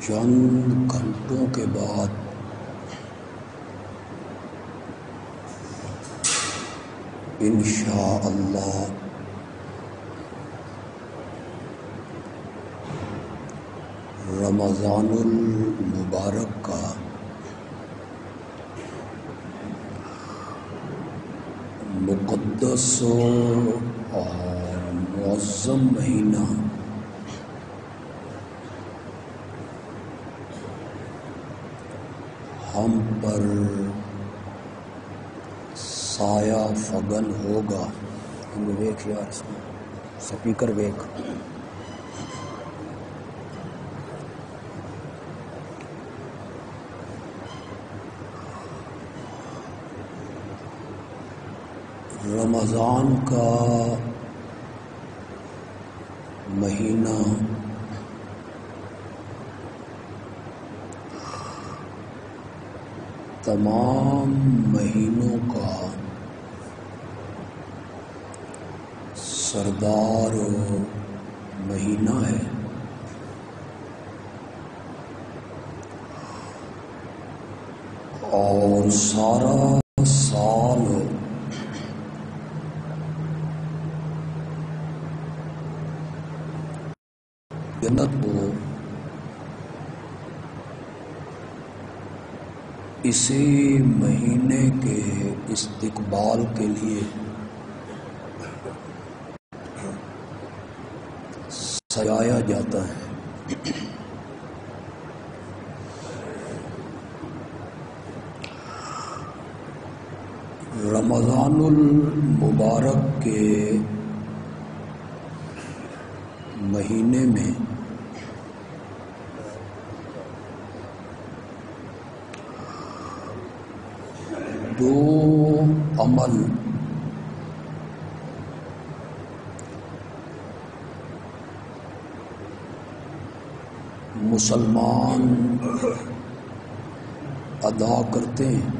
چند گھنٹوں کے بعد انشاءاللہ رمضان المبارک کا مقدس اور معظم مہینہ ہم پر سایہ فگن ہوگا. ویک یار سپیکر ویک. رمضان کا مہینہ تمام مہینوں کا سردار مہینہ ہے. اور سارا سال جنت کو اسی مہینے کے استقبال کے لیے سجایا جاتا ہے. رمضان المبارک کے مہینے میں دو عمل مسلمان ادا کرتے ہیں.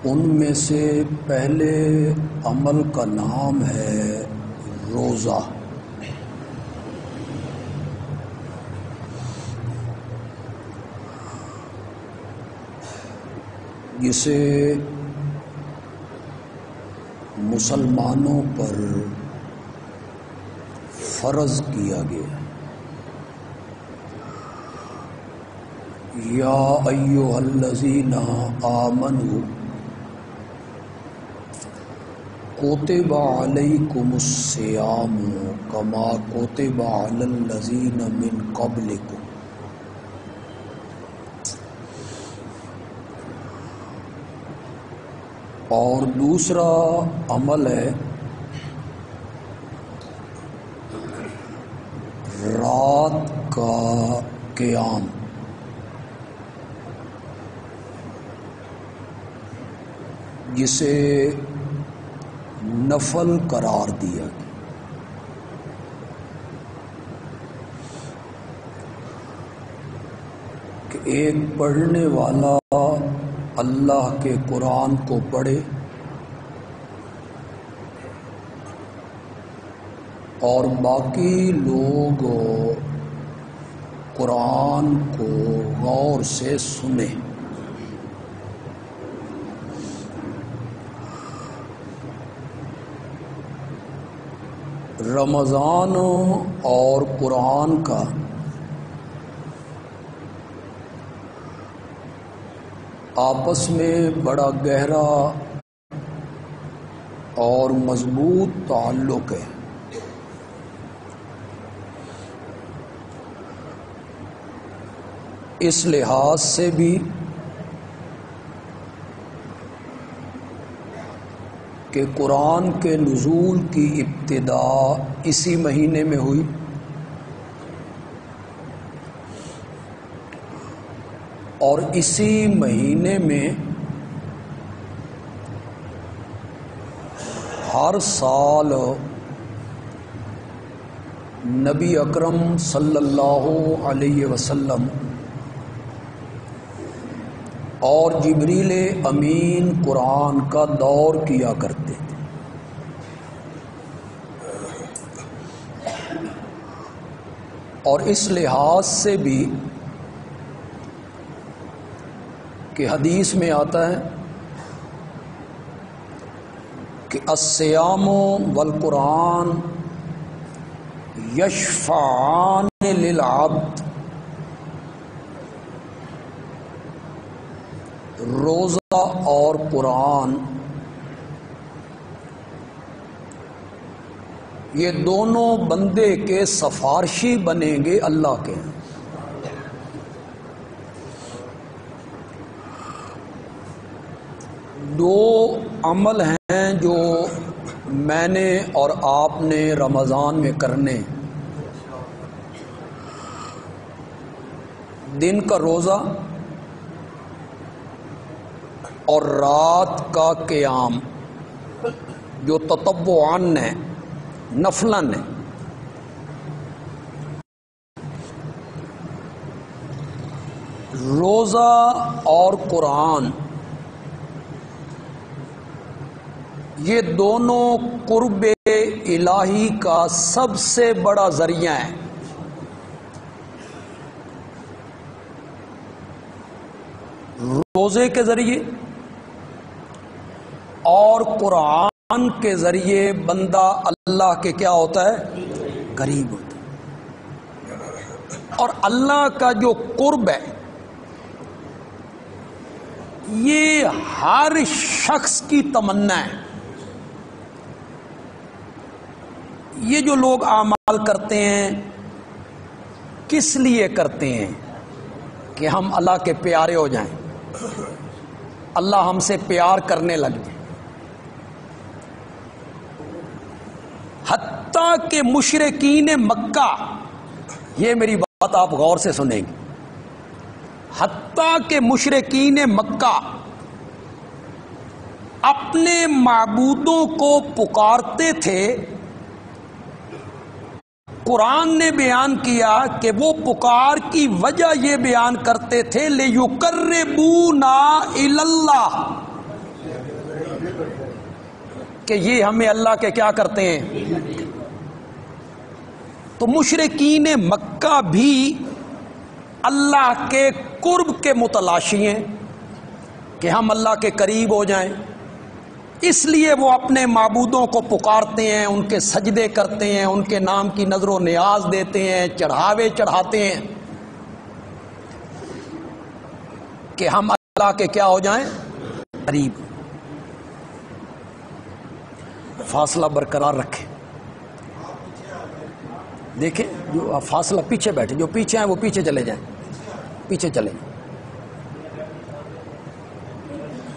ان میں سے پہلے عمل کا نام ہے روزہ. جسے مسلمانوں پر فرض کیا گیا. یا ایھا الذین آمنوا کتب علیکم الصیام کما کتب علی الذین من قبلکم. اور دوسرا عمل ہے رات کا قیام. جسے نفل قرار دیا گیا. کہ ایک پڑھنے والا اللہ کے قرآن کو پڑھے اور باقی لوگ قرآن کو غور سے سنیں. رمضان اور قرآن کا آپس میں بڑا گہرا اور مضبوط تعلق ہے. اس لحاظ سے بھی کہ قرآن کے نزول کی ابتدا اسی مہینے میں ہوئی اور اسی مہینے میں ہر سال نبی اکرم صلی اللہ علیہ وسلم اور جبریل امین قرآن کا دور کیا کرتے تھے. اور اس لحاظ سے بھی کہ حدیث میں آتا ہے کہ الصیام والقرآن یشفعان للعبد، روزہ اور قرآن یہ دونوں بندے کے سفارشی بنیں گے اللہ کے۔ دو عمل ہیں جو میں نے اور آپ نے رمضان میں کرنے، دن کا روزہ اور رات کا قیام، جو تطوعاً ہے، نفلاً ہے۔ روزہ اور قرآن یہ دونوں قرب الہی کا سب سے بڑا ذریعہ ہے۔ روزے کے ذریعے اور قرآن کے ذریعے بندہ اللہ کے کیا ہوتا ہے؟ قریب ہوتا ہے۔ اور اللہ کا جو قرب ہے یہ ہر شخص کی تمنا ہے۔ یہ جو لوگ اعمال کرتے ہیں کس لیے کرتے ہیں؟ کہ ہم اللہ کے پیارے ہو جائیں، اللہ ہم سے پیار کرنے لگ جائے۔ حتیٰ کہ مشرکین مکہ، یہ میری بات آپ غور سے سنیں گے، حتیٰ کہ مشرکین مکہ اپنے معبودوں کو پکارتے تھے۔ قرآن نے بیان کیا کہ وہ پکار کی وجہ یہ بیان کرتے تھے لِيُقَرِّبُونَا إِلَى اللَّهِ، کہ یہ ہمیں اللہ کے کیا کرتے ہیں۔ تو مشرکین مکہ بھی اللہ کے قرب کے متلاشی ہیں کہ ہم اللہ کے قریب ہو جائیں، اس لیے وہ اپنے معبودوں کو پکارتے ہیں، ان کے سجدے کرتے ہیں، ان کے نام کی نذر و نیاز دیتے ہیں، چڑھاوے چڑھاتے ہیں کہ ہم اللہ کے کیا ہو جائیں؟ قریب۔ فاصلہ برقرار رکھیں۔ دیکھیں جو فاصلہ، پیچھے بیٹھے، جو پیچھے ہیں وہ پیچھے چلے جائیں، پیچھے چلے جائیں۔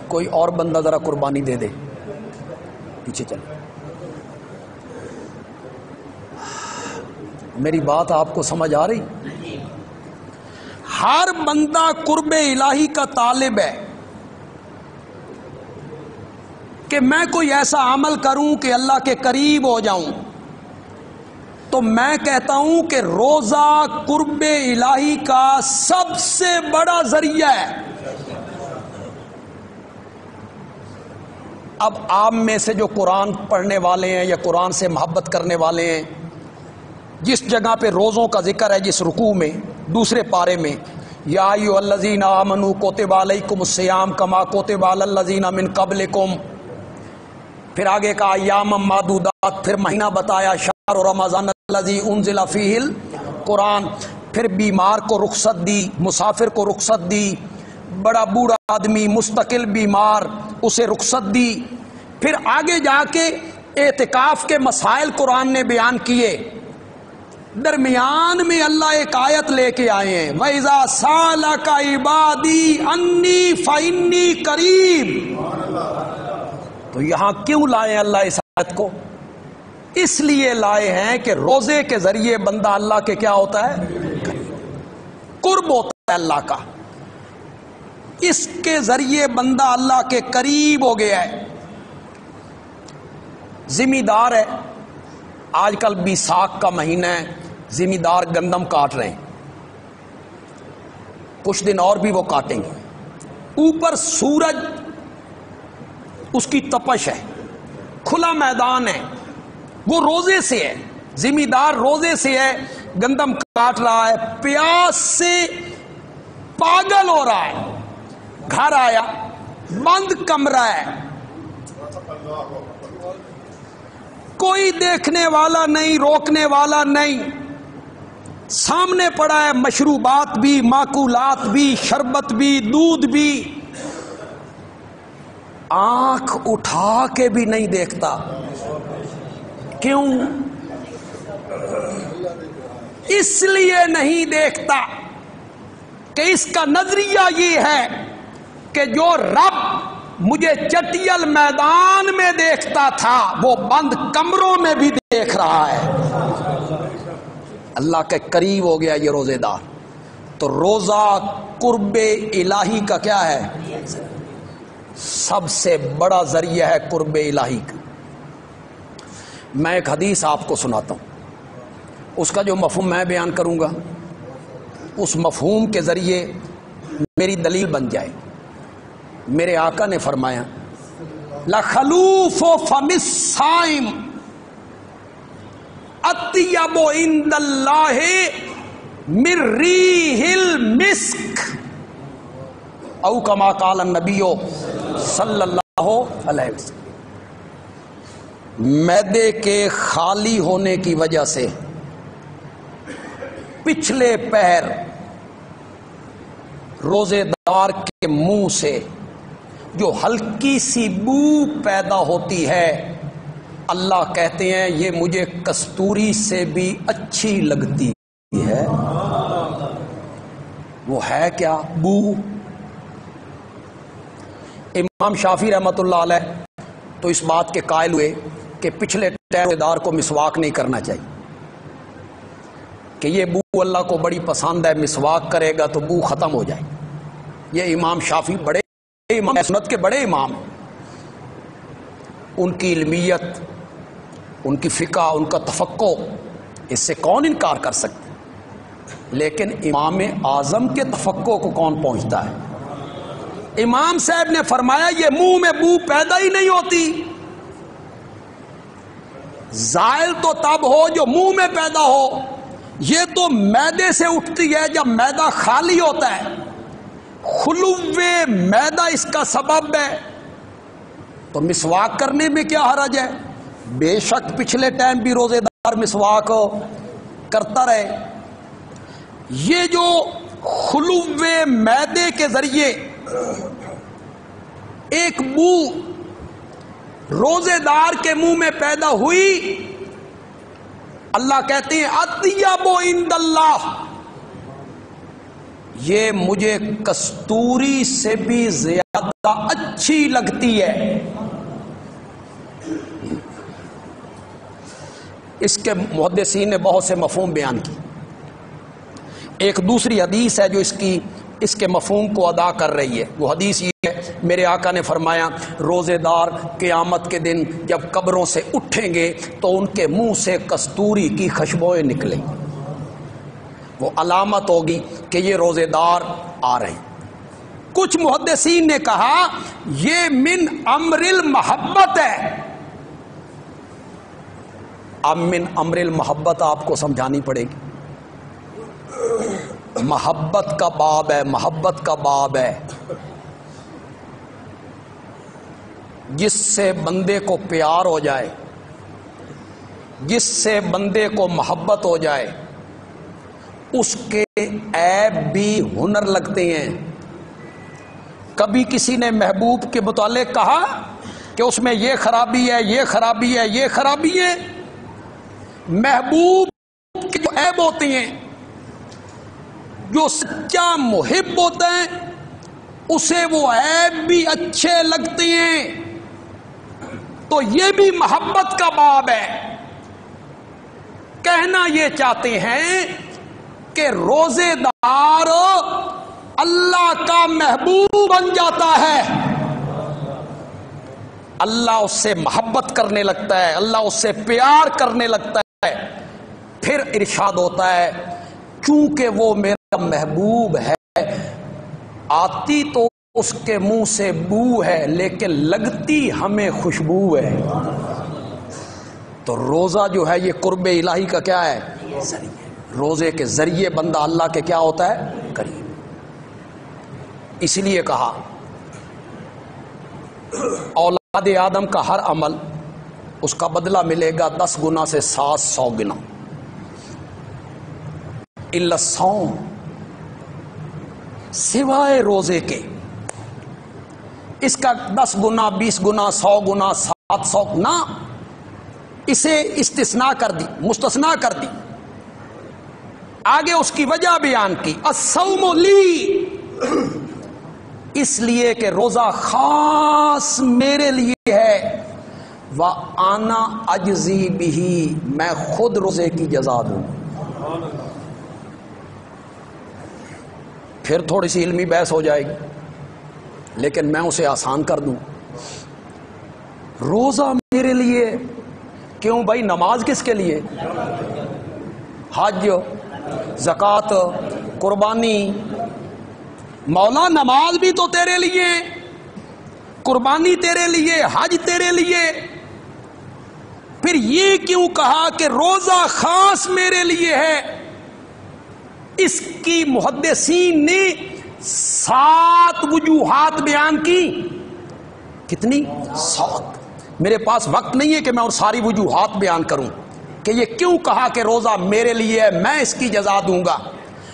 کوئی اور بندہ ذرا قربانی دے دے، پیچھے چلے۔ میری بات آپ کو سمجھ آ رہی؟ ہر بندہ قرب الہی کا طالب ہے کہ میں کوئی ایسا عمل کروں کہ اللہ کے قریب ہو جاؤں۔ تو میں کہتا ہوں کہ روزہ قرب الہی کا سب سے بڑا ذریعہ ہے۔ اب آپ میں سے جو قرآن پڑھنے والے ہیں یا قرآن سے محبت کرنے والے ہیں، جس جگہ پہ روزوں کا ذکر ہے، جس رکوع میں دوسرے پارے میں، یا ایھا الذین آمنوا کتب علیکم الصیام کما کتب علی الذین من قبلکم، پھر آگے کا ایام معدودات، پھر مہینہ بتایا شہر رمضان الذی انزل فیہ القرآن، پھر بیمار کو رخصت دی، مسافر کو رخصت دی، بڑا بوڑھا آدمی مستقل بیمار اسے رخصت دی، پھر آگے جا کے اعتکاف کے مسائل قرآن نے بیان کیے۔ درمیان میں اللہ ایک آیت لے کے آئے ہیں، وَإِذَا سَأَلَكَ عِبَادِي عَنِّي فَإِنِّي قَرِيبٌ۔ تو یہاں کیوں لائے اللہ اس آیت کو؟ اس لیے لائے ہیں کہ روزے کے ذریعے بندہ اللہ کے کیا ہوتا ہے؟ قرب ہوتا ہے اللہ کا، اس کے ذریعے بندہ اللہ کے قریب ہو گیا ہے۔ ذمہ دار ہے، آج کل بیساکھ کا مہینہ ہے، ذمہ دار گندم کاٹ رہے ہیں، کچھ دن اور بھی وہ کاٹیں گے۔ اوپر سورج، اس کی تپش ہے، کھلا میدان ہے، وہ روزے سے ہے، ذمہ دار روزے سے ہے گندم کاٹ رہا ہے، پیاس سے پاگل ہو رہا ہے، گھر آیا، بند کمرہ ہے، کوئی دیکھنے والا نہیں، روکنے والا نہیں، سامنے پڑا ہے مشروبات بھی، ماکولات بھی، شربت بھی، دودھ بھی، آنکھ اٹھا کے بھی نہیں دیکھتا۔ کیوں؟ اس لیے نہیں دیکھتا کہ اس کا نظریہ یہ ہے کہ جو رب مجھے چٹیل میدان میں دیکھتا تھا وہ بند کمروں میں بھی دیکھ رہا ہے۔ اللہ کے قریب ہو گیا یہ روزے دار۔ تو روزہ قرب الہی کا کیا ہے؟ سب سے بڑا ذریعہ ہے قرب الہی کا۔ میں ایک حدیث آپ کو سناتا ہوں، اس کا جو مفہوم میں بیان کروں گا اس مفہوم کے ذریعے میری دلیل بن جائے۔ میرے آقا نے فرمایا لَخَلُوفُ فَمِ الصَّائِمِ اطیب عند اللہ من ریح المسک، او کما قال النبی صلی اللہ علیہ وسلم۔ معدے کے خالی ہونے کی وجہ سے پچھلے پیر روزے دار کے منہ سے جو ہلکی سی بو پیدا ہوتی ہے، اللہ کہتے ہیں یہ مجھے کستوری سے بھی اچھی لگتی ہے۔ وہ ہے کیا؟ بو۔ امام شافعی رحمۃ اللہ علیہ تو اس بات کے قائل ہوئے کہ پچھلے روزے دار کو مسواک نہیں کرنا چاہیے، کہ یہ بو اللہ کو بڑی پسند ہے، مسواک کرے گا تو بو ختم ہو جائے۔ یہ امام شافعی بڑے امام سنت کے بڑے امام، ان کی علمیت، ان کی فقہ، ان کا تفقہ، اس سے کون انکار کر سکتے؟ لیکن امام اعظم کے تفقہ کو کون پہنچتا ہے؟ امام صاحب نے فرمایا یہ منہ میں بو پیدا ہی نہیں ہوتی، زائل تو تب ہو جو منہ میں پیدا ہو، یہ تو معدے سے اٹھتی ہے جب معدہ خالی ہوتا ہے، خلو معدہ اس کا سبب ہے۔ تو مسواک کرنے میں کیا حرج ہے؟ بے شک پچھلے ٹائم بھی روزے دار مسواک کرتا رہے۔ یہ جو خلو معدے کے ذریعے ایک بو روزے دار کے منہ میں پیدا ہوئی، اللہ کہتے ہیں اطیب عند اللہ، یہ مجھے کستوری سے بھی زیادہ اچھی لگتی ہے۔ اس کے محدثین نے بہت سے مفہوم بیان کی۔ ایک دوسری حدیث ہے جو اس کے مفہوم کو ادا کر رہی ہے۔ وہ حدیث یہ ہے، میرے آقا نے فرمایا روزے دار قیامت کے دن جب قبروں سے اٹھیں گے تو ان کے منہ سے کستوری کی خوشبوئیں نکلیں، وہ علامت ہوگی کہ یہ روزے دار آ رہے ہیں۔ کچھ محدثین نے کہا یہ من امر المحبت ہے۔ اب من امر المحبت آپ کو سمجھانی پڑے گی۔ محبت کا باب ہے، محبت کا باب ہے، جس سے بندے کو پیار ہو جائے، جس سے بندے کو محبت ہو جائے، اس کے عیب بھی ہنر لگتے ہیں۔ کبھی کسی نے محبوب کے متعلق کہا کہ اس میں یہ خرابی ہے، یہ خرابی ہے، یہ خرابی ہے۔ محبوب کے جو عیب ہوتے ہیں، جو سچا محب ہوتا ہے اسے وہ عیب بھی اچھے لگتے ہیں۔ تو یہ بھی محبت کا باب ہے۔ کہنا یہ چاہتے ہیں کہ روزے دار اللہ کا محبوب بن جاتا ہے، اللہ اس سے محبت کرنے لگتا ہے، اللہ اس سے پیار کرنے لگتا ہے۔ پھر ارشاد ہوتا ہے چونکہ وہ میرا محبوب ہے، آتی تو اس کے منہ سے بو ہے لیکن لگتی ہمیں خوشبو ہے۔ تو روزہ جو ہے یہ قرب الہی کا کیا ہے؟ روزے کے ذریعے بندہ اللہ کے کیا ہوتا ہے؟ قریب. اس لیے کہا اولاد آدم کا ہر عمل اس کا بدلہ ملے گا 10 گنا سے 700 گنا، الا الصوم، سوائے روزے کے. اس کا 10 گنا 20 گنا 100 گنا 700 نہ، اسے استثناء کر دی، مستثنا کر دی. آگے اس کی وجہ بیان کی، الصوم لی، اس لیے کہ روزہ خاص میرے لیے ہے، وَأَنَا أَجْزِي بِهِ، میں خود روزے کی جزا دوں. پھر تھوڑی سی علمی بحث ہو جائے گی، لیکن میں اسے آسان کر دوں. روزہ میرے لیے کیوں بھائی؟ نماز کس کے لیے؟ حج، زکوٰۃ، قربانی. مولا نماز بھی تو تیرے لیے، قربانی تیرے لیے، حج تیرے لیے. پھر یہ کیوں کہا کہ روزہ خاص میرے لیے ہے؟ اس کی محدثین نے 7 وجوہات بیان کی. کتنی؟ 7. میرے پاس وقت نہیں ہے کہ میں اور ساری وجوہات بیان کروں کہ یہ کیوں کہا کہ روزہ میرے لیے ہے، میں اس کی جزا دوں گا.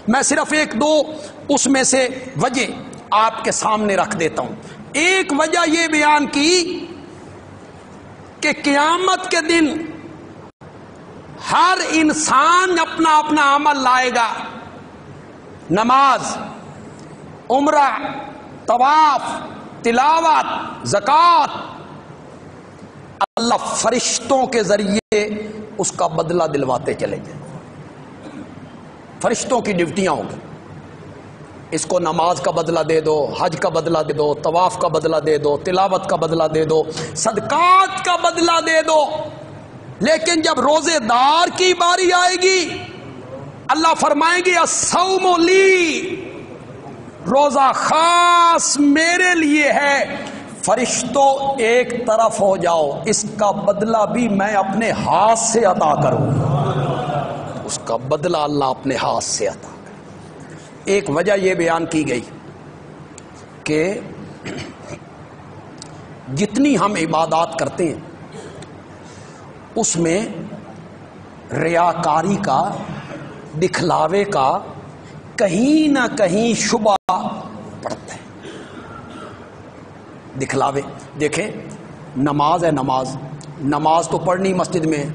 میں صرف 1-2 اس میں سے وجہ آپ کے سامنے رکھ دیتا ہوں. ایک وجہ یہ بیان کی کہ قیامت کے دن ہر انسان اپنا اپنا عمل لائے گا. نماز، عمرہ، طواف، تلاوت، زکوٰۃ. اللہ فرشتوں کے ذریعے اس کا بدلہ دلواتے چلے جائیں. فرشتوں کی ڈیوٹیاں ہوں گی. اس کو نماز کا بدلہ دے دو، حج کا بدلہ دے دو، طواف کا بدلہ دے دو، تلاوت کا بدلہ دے دو، صدقات کا بدلہ دے دو. لیکن جب روزے دار کی باری آئے گی، اللہ فرمائیں گے الصوم لی، روزہ خاص میرے لیے ہے. فرشتوں ایک طرف ہو جاؤ، اس کا بدلہ بھی میں اپنے ہاتھ سے عطا کروں. اس کا بدلہ اللہ اپنے ہاتھ سے عطا کرے. ایک وجہ یہ بیان کی گئی کہ جتنی ہم عبادات کرتے ہیں اس میں ریاکاری کا، دکھلاوے کا کہیں نہ کہیں شبہ پڑتا ہے. دکھلاوے، دیکھیں نماز ہے، نماز تو پڑھنی مسجد میں ہے،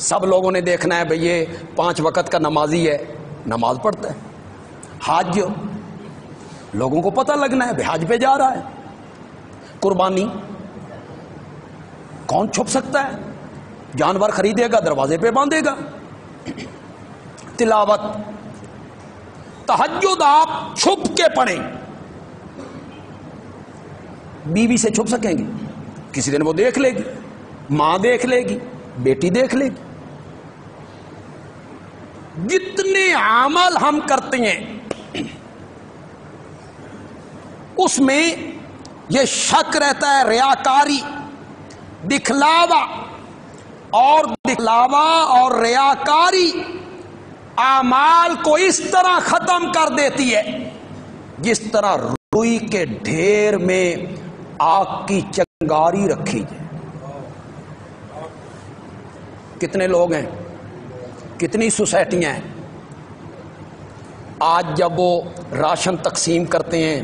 سب لوگوں نے دیکھنا ہے بھئی یہ 5 وقت کا نمازی ہے، نماز پڑھتا ہے. حج، لوگوں کو پتہ لگنا ہے بھئی حج پہ جا رہا ہے. قربانی کون چھپ سکتا ہے؟ جانور خریدے گا، دروازے پہ باندھے گا. تلاوت، تہجد آپ چھپ کے پڑھیں. بیوی سے چھپ سکیں گے؟ کسی دن وہ دیکھ لے گی، ماں دیکھ لے گی، بیٹی دیکھ لے گی. جتنے عمل ہم کرتے ہیں اس میں یہ شک رہتا ہے، ریاکاری، دکھلاوا. اور ریاکاری اعمال کو اس طرح ختم کر دیتی ہے جس طرح روئی کے ڈھیر میں آگ کی چنگاری رکھی جائے. کتنے لوگ ہیں، کتنی سوسائٹیاں ہیں، آج جب وہ راشن تقسیم کرتے ہیں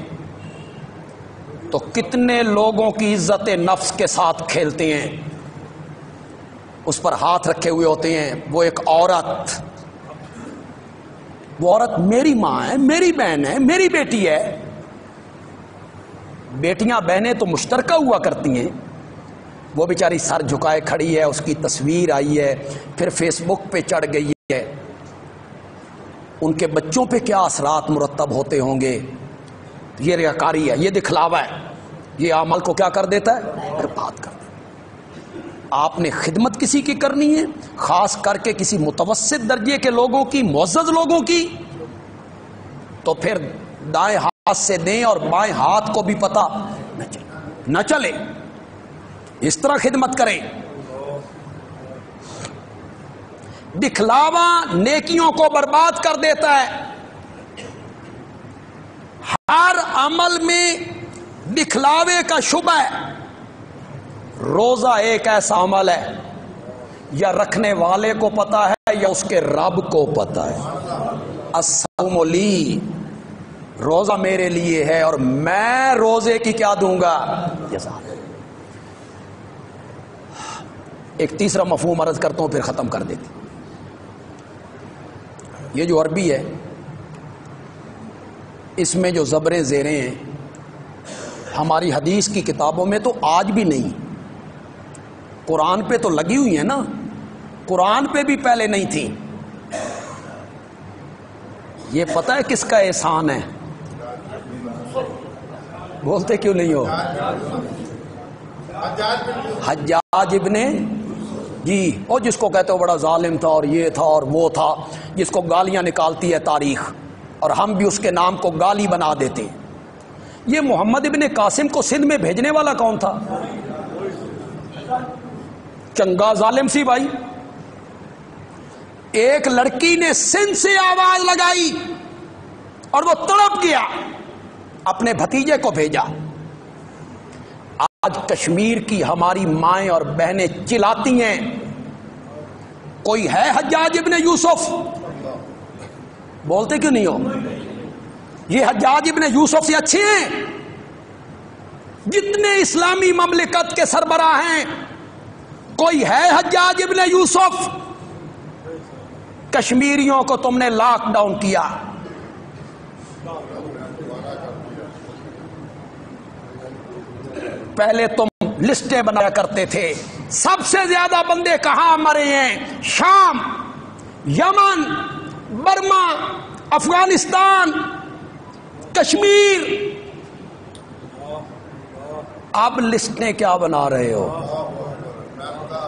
تو کتنے لوگوں کی عزت نفس کے ساتھ کھیلتے ہیں. اس پر ہاتھ رکھے ہوئے ہوتے ہیں. وہ ایک عورت، وہ عورت میری ماں ہے، میری بہن ہے، میری بیٹی ہے. بیٹیاں بہنیں تو مشترکہ ہوا کرتی ہیں. وہ بیچاری سر جھکائے کھڑی ہے، اس کی تصویر آئی ہے، پھر فیس بک پہ چڑھ گئی ہے. ان کے بچوں پہ کیا اثرات مرتب ہوتے ہوں گے. یہ ریاکاری ہے، یہ دکھلاوا ہے. یہ عمل کو کیا کر دیتا ہے؟ برباد کر دیتا ہے. آپ نے خدمت کسی کی کرنی ہے، خاص کر کے کسی متوسط درجے کے لوگوں کی، معزز لوگوں کی، تو پھر دائیں ہاتھ سے دیں اور بائیں ہاتھ کو بھی پتہ نہ چلے. اس طرح خدمت کریں. دکھلاوا نیکیوں کو برباد کر دیتا ہے. ہر عمل میں دکھلاوے کا شبہ ہے. روزہ ایک ایسا عمل ہے یا رکھنے والے کو پتا ہے یا اس کے رب کو پتا ہے. الصوم لی، روزہ میرے لیے ہے اور میں روزے کی کیا دوں گا؟ جزا. ایک تیسرا مفہوم عرض کرتا ہوں پھر ختم کر دیتی. یہ جو عربی ہے اس میں جو زبریں زیریں ہیں ہماری حدیث کی کتابوں میں تو آج بھی نہیں. قرآن پہ تو لگی ہوئی ہیں نا، قرآن پہ بھی پہلے نہیں تھی. یہ پتہ ہے کس کا احسان ہے؟ بولتے کیوں نہیں ہو؟ حجاج ابن جی، اور جس کو کہتے ہو بڑا ظالم تھا اور یہ تھا اور وہ تھا، جس کو گالیاں نکالتی ہے تاریخ اور ہم بھی اس کے نام کو گالی بنا دیتے. یہ محمد ابن قاسم کو سندھ میں بھیجنے والا کون تھا؟ چنگا ظالم سی بھائی. ایک لڑکی نے سندھ سے آواز لگائی اور وہ تڑپ گیا، اپنے بھتیجے کو بھیجا. آج کشمیر کی ہماری مائیں اور بہنیں چلاتی ہیں کوئی ہے حجاج ابن یوسف؟ بولتے کیوں نہیں ہو؟ یہ حجاج ابن یوسف سے اچھے ہیں؟ جتنے اسلامی مملکت کے سربراہ ہیں کوئی ہے حجاج ابن یوسف؟ کشمیریوں کو تم نے لاک ڈاؤن کیا. پہلے تم لسٹیں بنایا کرتے تھے، سب سے زیادہ بندے کہاں مرے ہیں؟ شام، یمن، برما، افغانستان، کشمیر. اب لسٹیں کیا بنا رہے ہو؟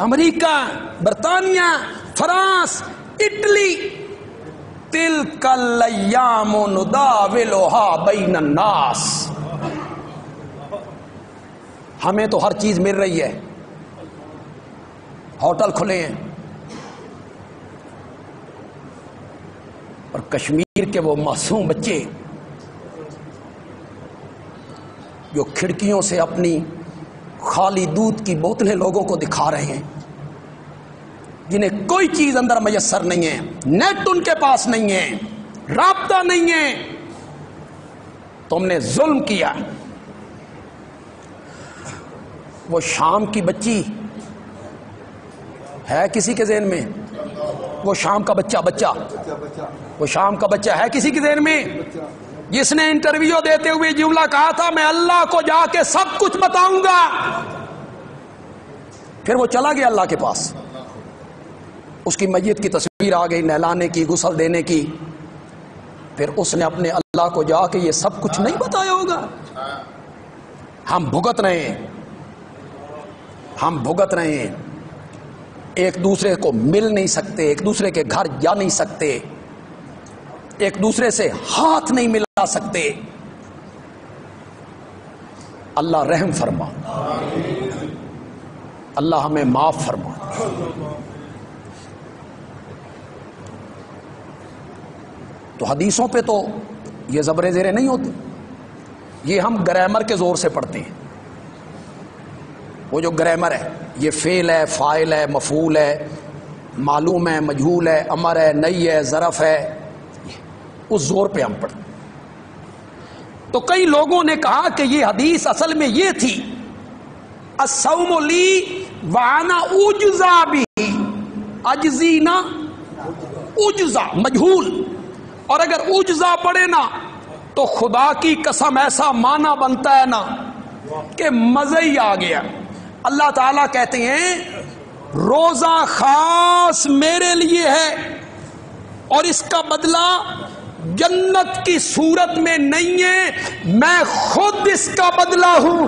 امریکہ، برطانیہ، فرانس، اٹلی. تلک الایام نداولها بین الناس. ہمیں تو ہر چیز مل رہی ہے، ہوٹل کھلے ہیں، اور کشمیر کے وہ معصوم بچے جو کھڑکیوں سے اپنی خالی دودھ کی بوتلیں لوگوں کو دکھا رہے ہیں، جنہیں کوئی چیز اندر میسر نہیں ہے، نیٹ ان کے پاس نہیں ہے، رابطہ نہیں ہے. تم نے ظلم کیا. وہ شام کی بچی ہے کسی کے ذہن میں؟ وہ شام کا بچہ وہ شام کا بچہ ہے کسی کے ذہن میں؟ جس نے انٹرویو دیتے ہوئے جملہ کہا تھا میں اللہ کو جا کے سب کچھ بتاؤں گا، پھر وہ چلا گیا اللہ کے پاس. اس کی میت کی تصویر آ گئی نہلانے کی، غسل دینے کی، پھر اس نے اپنے اللہ کو جا کے یہ سب کچھ نہیں بتایا ہوگا. ہم بھگت رہے ہیں، ایک دوسرے کو مل نہیں سکتے، ایک دوسرے کے گھر جا نہیں سکتے، ایک دوسرے سے ہاتھ نہیں ملا سکتے. اللہ رحم فرما، اللہ ہمیں معاف فرما. تو حدیثوں پہ تو یہ زبریں زیریں نہیں ہوتی، یہ ہم گرامر کے زور سے پڑھتے ہیں. وہ جو گرامر ہے یہ فعل ہے، فاعل ہے، مفعول ہے، معلوم ہے، مجہول ہے، امر ہے، نہی ہے، ظرف ہے، اس زور پہ ہم پڑھتے. تو کئی لوگوں نے کہا کہ یہ حدیث اصل میں یہ تھی الصوم لی وانا اجزا بھی، اجزی نا اجزا مجہول، اور اگر اجزا پڑھے نا تو خدا کی قسم ایسا معنی بنتا ہے نا کہ مزہ ہی آ گیا. اللہ تعالیٰ کہتے ہیں روزہ خاص میرے لیے ہے اور اس کا بدلہ جنت کی صورت میں نہیں ہے، میں خود اس کا بدلہ ہوں،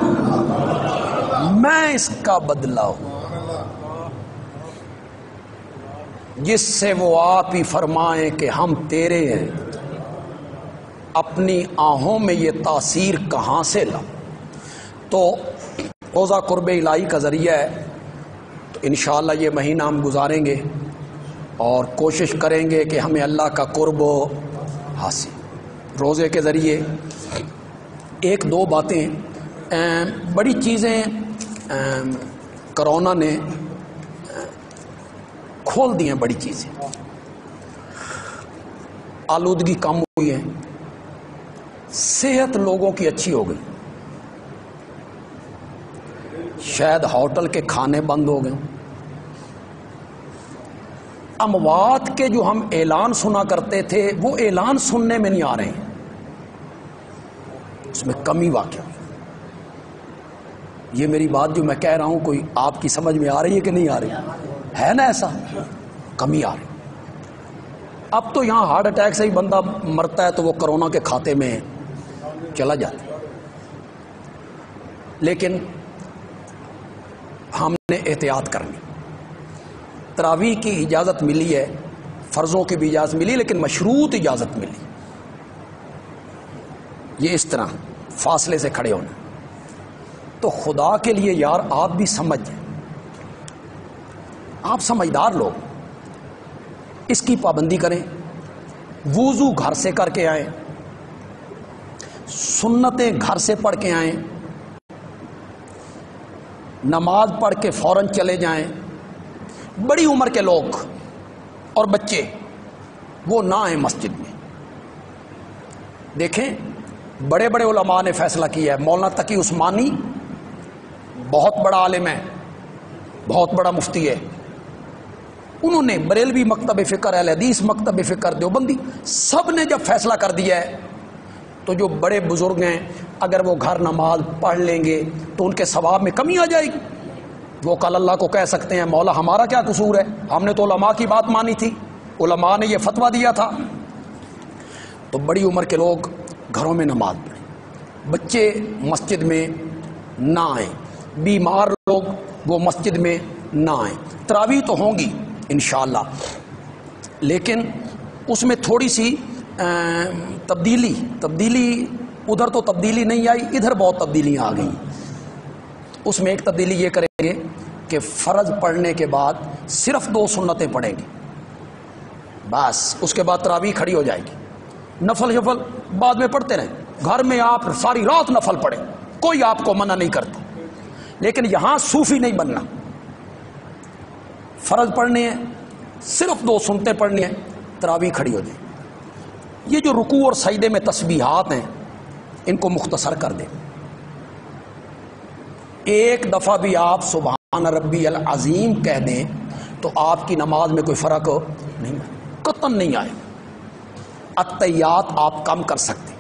میں اس کا بدلہ ہوں. جس سے وہ آپ ہی فرمائیں کہ ہم تیرے ہیں، اپنی آہوں میں یہ تاثیر کہاں سے لا. تو روزہ قرب الہی کا ذریعہ ہے، تو انشاءاللہ یہ مہینہ ہم گزاریں گے اور کوشش کریں گے کہ ہمیں اللہ کا قرب حاصل. روزے کے ذریعے ایک دو باتیں بڑی چیزیں کرونا نے کھول دی ہیں. بڑی چیزیں آلودگی کم ہوئی ہے, صحت لوگوں کی اچھی ہو گئی, شاید ہوٹل کے کھانے بند ہو گئے. اموات کے جو ہم اعلان سنا کرتے تھے وہ اعلان سننے میں نہیں آ رہے ہیں, اس میں کمی واقع ہوئی. یہ میری بات جو میں کہہ رہا ہوں کوئی آپ کی سمجھ میں آ رہی ہے کہ نہیں آ رہی ہے نا؟ ایسا کمی آ رہی. اب تو یہاں ہارٹ اٹیک سے ہی بندہ مرتا ہے تو وہ کرونا کے کھاتے میں چلا جاتا ہے. لیکن ہم نے احتیاط کرنی. تراویح کی اجازت ملی ہے, فرضوں کی بھی اجازت ملی, لیکن مشروط اجازت ملی. یہ اس طرح فاصلے سے کھڑے ہونا. تو خدا کے لیے یار آپ بھی سمجھ جائیں, آپ سمجھدار لوگ, اس کی پابندی کریں. وضو گھر سے کر کے آئیں, سنتیں گھر سے پڑھ کے آئیں, نماز پڑھ کے فوراً چلے جائیں. بڑی عمر کے لوگ اور بچے وہ نہ آئیں مسجد میں. دیکھیں بڑے بڑے علماء نے فیصلہ کیا ہے. مولانا تقی عثمانی بہت بڑا عالم ہے, بہت بڑا مفتی ہے. انہوں نے بریلوی مکتب فکر, اہل حدیث مکتب فکر, دیوبندی, سب نے جب فیصلہ کر دیا ہے تو جو بڑے بزرگ ہیں اگر وہ گھر نماز پڑھ لیں گے تو ان کے ثواب میں کمی آ جائے گی. وہ کل اللہ کو کہہ سکتے ہیں مولا ہمارا کیا قصور ہے, ہم نے تو علماء کی بات مانی تھی, علماء نے یہ فتویٰ دیا تھا. تو بڑی عمر کے لوگ گھروں میں نماز پڑھیں, بچے مسجد میں نہ آئیں, بیمار لوگ وہ مسجد میں نہ آئیں. تراویح تو ہوں گی انشاءاللہ, لیکن اس میں تھوڑی سی تبدیلی ادھر تو تبدیلی نہیں آئی, ادھر بہت تبدیلیاں آ گئیں. اس میں ایک تبدیلی یہ کریں گے کہ فرض پڑھنے کے بعد صرف 2 سنتیں پڑھیں گے بس, اس کے بعد تراویح کھڑی ہو جائے گی. نفل شفل بعد میں پڑھتے رہیں, گھر میں آپ ساری رات نفل پڑھیں, کوئی آپ کو منع نہیں کرتا. لیکن یہاں صوفی نہیں بننا. فرض پڑھنے ہیں, صرف 2 سنتیں پڑھنی ہیں, تراویح کھڑی ہو جائے. یہ جو رکوع اور سجدے میں تسبیحات ہیں ان کو مختصر کر دیں. ایک دفعہ بھی آپ سبحان ربی العظیم کہہ دیں تو آپ کی نماز میں کوئی فرق نہیں, قطعاً نہیں آئے. اتحیات آپ کم کر سکتے,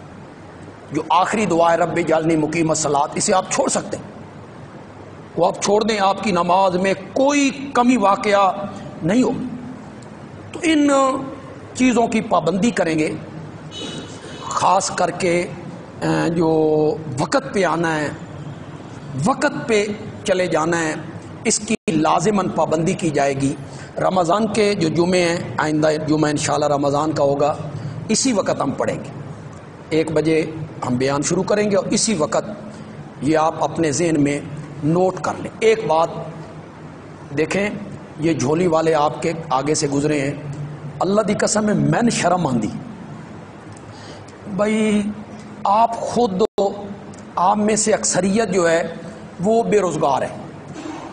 جو آخری دعا ہے رب اجعلنی مقیم الصلاۃ, اسے آپ چھوڑ سکتے ہیں, وہ آپ چھوڑ دیں, آپ کی نماز میں کوئی کمی واقعہ نہیں ہو. تو ان چیزوں کی پابندی کریں گے, خاص کر کے جو وقت پہ آنا ہے, وقت پہ چلے جانا ہے, اس کی لازماً پابندی کی جائے گی. رمضان کے جو جمعے ہیں, آئندہ جمعہ انشاءاللہ رمضان کا ہوگا, اسی وقت ہم پڑھیں گے. 1 بجے ہم بیان شروع کریں گے اور اسی وقت یہ آپ اپنے ذہن میں نوٹ کر لیں. ایک بات دیکھیں, یہ جھولی والے آپ کے آگے سے گزرے ہیں, اللہ دی قسم میں نے شرم آندی. بھائی آپ خود, آپ میں سے اکثریت جو ہے وہ بے روزگار ہے,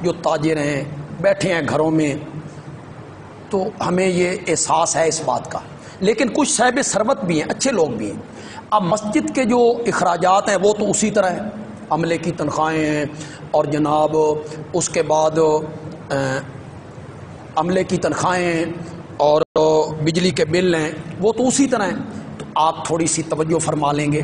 جو تاجر ہیں بیٹھے ہیں گھروں میں, تو ہمیں یہ احساس ہے اس بات کا. لیکن کچھ صاحب ثروت بھی ہیں, اچھے لوگ بھی ہیں. اب مسجد کے جو اخراجات ہیں وہ تو اسی طرح ہیں, عملے کی تنخواہیں ہیں اور جناب اس کے بعد عملے کی تنخواہیں ہیں اور بجلی کے بل ہیں, وہ تو اسی طرح ہیں. تو آپ تھوڑی سی توجہ فرما لیں گے.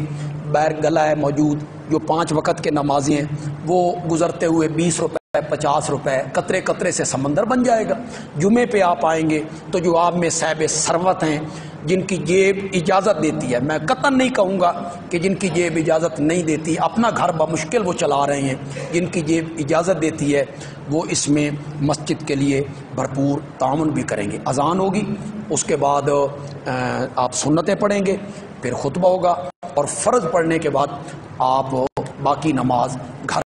بیر گلا ہے موجود, جو 5 وقت کے نمازی ہیں وہ گزرتے ہوئے 20 روپے 50 روپے قطرے قطرے سے سمندر بن جائے گا. جمعے پہ آپ آئیں گے تو جو آپ میں صاحب ثروت ہیں, جن کی جیب اجازت دیتی ہے, میں قطعاً نہیں کہوں گا کہ جن کی جیب اجازت نہیں دیتی, اپنا گھر بمشکل وہ چلا رہے ہیں, جن کی جیب اجازت دیتی ہے وہ اس میں مسجد کے لیے بھرپور تعاون بھی کریں گے. اذان ہوگی, اس کے بعد آپ سنتیں پڑھیں گے, پھر خطبہ ہوگا, اور فرض پڑھنے کے بعد آپ باقی نماز گھر